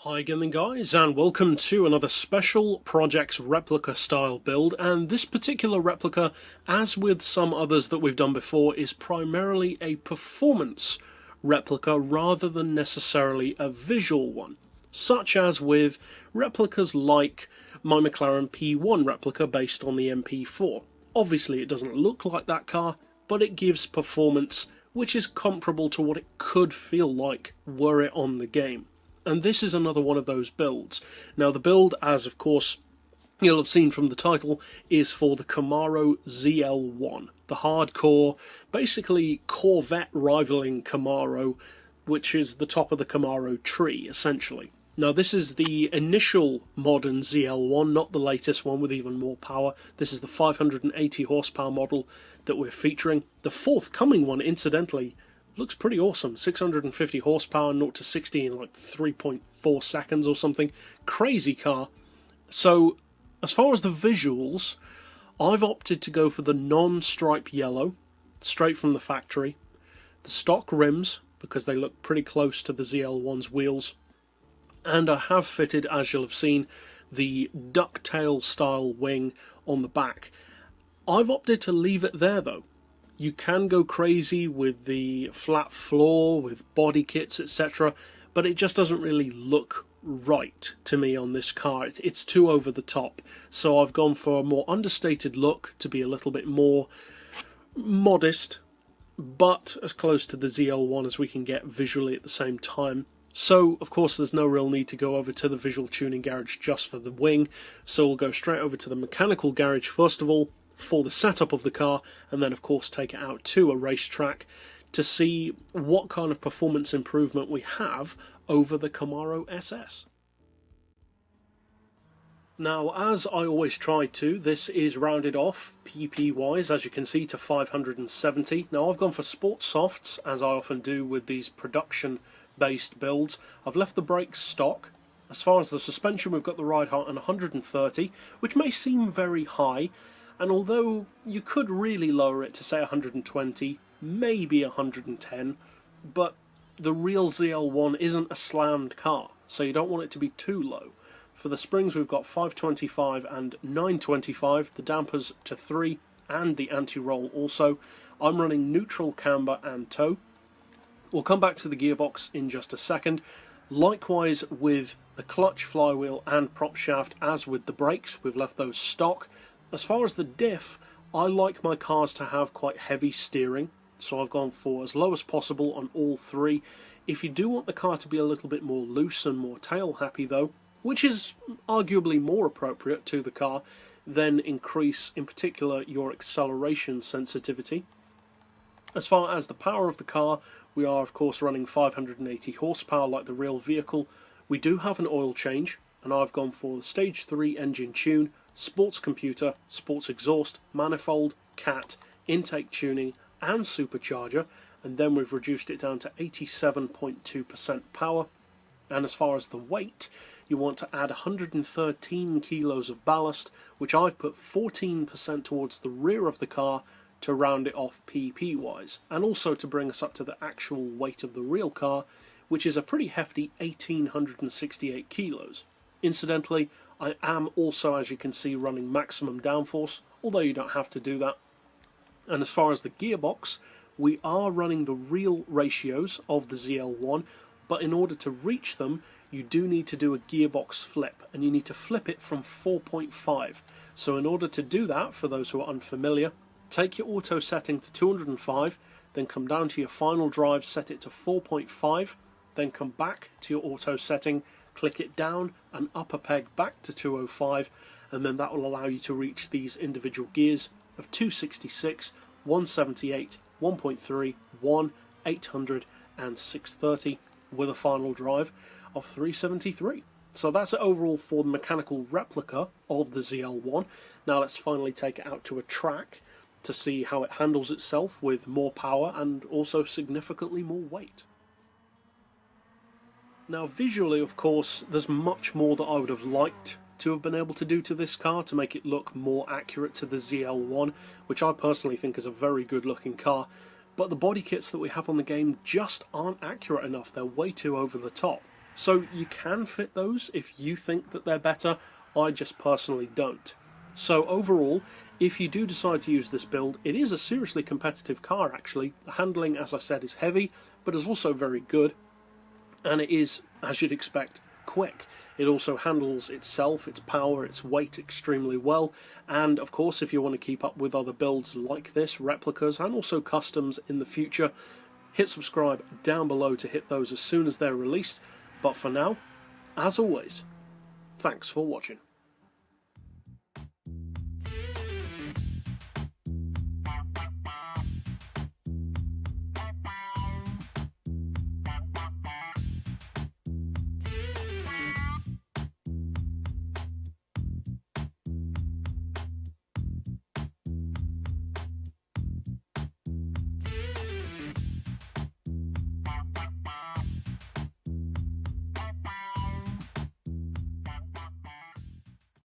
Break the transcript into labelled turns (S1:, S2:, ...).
S1: Hi again guys, and welcome to another special Projects Replica style build, and this particular replica, as with some others that we've done before, is primarily a performance replica rather than necessarily a visual one, such as with replicas like my McLaren P1 replica based on the MP4. Obviously it doesn't look like that car, but it gives performance which is comparable to what it could feel like were it on the game. And this is another one of those builds. Now the build, as of course you'll have seen from the title, is for the Camaro ZL1. The hardcore, basically Corvette rivaling Camaro, which is the top of the Camaro tree, essentially. Now this is the initial modern ZL1, not the latest one with even more power. This is the 580 horsepower model that we're featuring. The forthcoming one, incidentally, looks pretty awesome. 650 horsepower, 0 to 60 in like 3.4 seconds or something. Crazy car. So, as far as the visuals, I've opted to go for the non-stripe yellow, straight from the factory. The stock rims, because they look pretty close to the ZL1's wheels. And I have fitted, as you'll have seen, the ducktail style wing on the back. I've opted to leave it there though. You can go crazy with the flat floor, with body kits, etc., but it just doesn't really look right to me on this car. It's too over the top. So I've gone for a more understated look to be a little bit more modest, but as close to the ZL1 as we can get visually at the same time. So, of course, there's no real need to go over to the visual tuning garage just for the wing, so we'll go straight over to the mechanical garage first of all, for the setup of the car, and then of course take it out to a racetrack to see what kind of performance improvement we have over the Camaro SS. Now, as I always try to, this is rounded off PP wise, as you can see, to 570. Now I've gone for sport softs, as I often do with these production based builds. I've left the brakes stock. As far as the suspension, we've got the ride height on 130, which may seem very high. And although you could really lower it to say 120, maybe 110, but the real ZL1 isn't a slammed car, so you don't want it to be too low. For the springs we've got 525 and 925, the dampers to 3, and the anti-roll also. I'm running neutral camber and tow. We'll come back to the gearbox in just a second. Likewise with the clutch, flywheel and prop shaft, as with the brakes, we've left those stock. As far as the diff, I like my cars to have quite heavy steering, so I've gone for as low as possible on all three. If you do want the car to be a little bit more loose and more tail happy though, which is arguably more appropriate to the car, then increase in particular your acceleration sensitivity. As far as the power of the car, we are of course running 580 horsepower like the real vehicle. We do have an oil change, and I've gone for the Stage 3 engine tune, sports computer, sports exhaust, manifold, cat, intake tuning and supercharger, and then we've reduced it down to 87.2% power. And as far as the weight, you want to add 113 kilos of ballast, which I've put 14% towards the rear of the car to round it off PP wise, and also to bring us up to the actual weight of the real car, which is a pretty hefty 1868 kilos. Incidentally, I am also, as you can see, running maximum downforce, although you don't have to do that. And as far as the gearbox, we are running the real ratios of the ZL1, but in order to reach them, you do need to do a gearbox flip, and you need to flip it from 4.5. So in order to do that, for those who are unfamiliar, take your auto setting to 205, then come down to your final drive, set it to 4.5, then come back to your auto setting, click it down and up a peg back to 205, and then that will allow you to reach these individual gears of 266, 178, 1.3, 1, 800 and 630 with a final drive of 373. So that's it overall for the mechanical replica of the ZL1. Now let's finally take it out to a track to see how it handles itself with more power and also significantly more weight. Now visually, of course, there's much more that I would have liked to have been able to do to this car to make it look more accurate to the ZL1, which I personally think is a very good looking car, but the body kits that we have on the game just aren't accurate enough. They're way too over the top. So you can fit those if you think that they're better. I just personally don't. So overall, if you do decide to use this build, it is a seriously competitive car actually. The handling, as I said, is heavy, but is also very good. And it is, as you'd expect, quick. It also handles itself, its power, its weight extremely well. And of course, if you want to keep up with other builds like this, replicas, and also customs in the future, hit subscribe down below to hit those as soon as they're released. But for now, as always, thanks for watching.